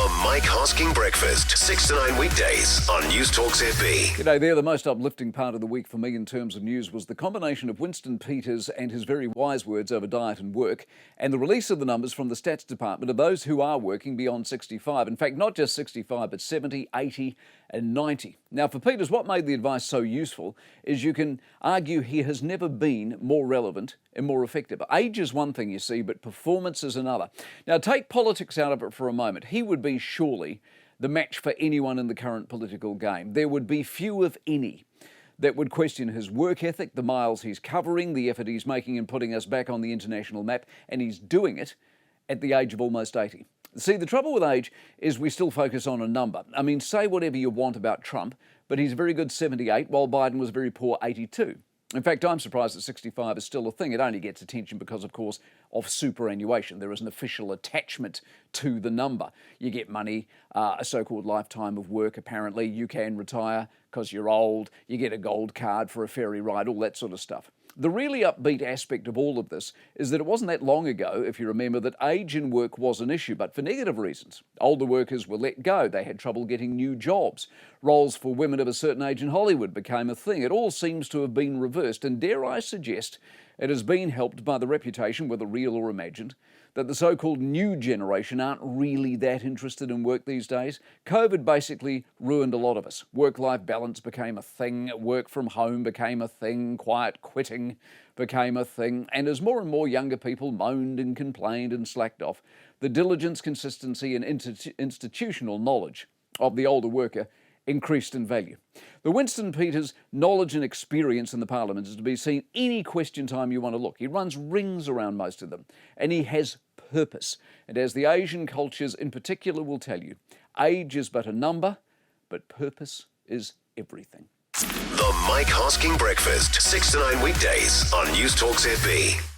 The Mike Hosking Breakfast, 6 to 9 weekdays on Newstalk ZB. G'day there. The most uplifting part of the week for me in terms of news was the combination of Winston Peters and his very wise words over diet and work, and the release of the numbers from the Stats Department of those who are working beyond 65. In fact, not just 65, but 70, 80 and 90. Now, for Peters, what made the advice so useful is you can argue he has never been more relevant and more effective. Age is one thing, you see, but performance is another. Now, take politics out of it for a moment. He would be surely the match for anyone in the current political game. There would be few, if any, that would question his work ethic, the miles he's covering, the effort he's making in putting us back on the international map, and he's doing it at the age of almost 80. See, the trouble with age is we still focus on a number. I mean, say whatever you want about Trump, but he's a very good 78, while Biden was very poor 82. In fact, I'm surprised that 65 is still a thing. It only gets attention because, of course, of superannuation. There is an official attachment to the number. You get money, a so-called lifetime of work, apparently. You can retire because you're old. You get a gold card for a ferry ride, all that sort of stuff. The really upbeat aspect of all of this is that it wasn't that long ago, if you remember, that age in work was an issue, but for negative reasons. Older workers were let go. They had trouble getting new jobs. Roles for women of a certain age in Hollywood became a thing. It all seems to have been reversed, and dare I suggest it has been helped by the reputation, whether real or imagined, that the so-called new generation aren't really that interested in work these days. COVID basically ruined a lot of us. Work-life balance became a thing, work from home became a thing, quiet quitting became a thing, and as more and more younger people moaned and complained and slacked off, the diligence, consistency and institutional knowledge of the older worker increased in value. The Winston Peters knowledge and experience in the Parliament is to be seen any question time you want to look. He runs rings around most of them, and he has purpose. And as the Asian cultures in particular will tell you, age is but a number, but purpose is everything. The Mike Hosking Breakfast, 6 to 9 weekdays on Newstalk ZB.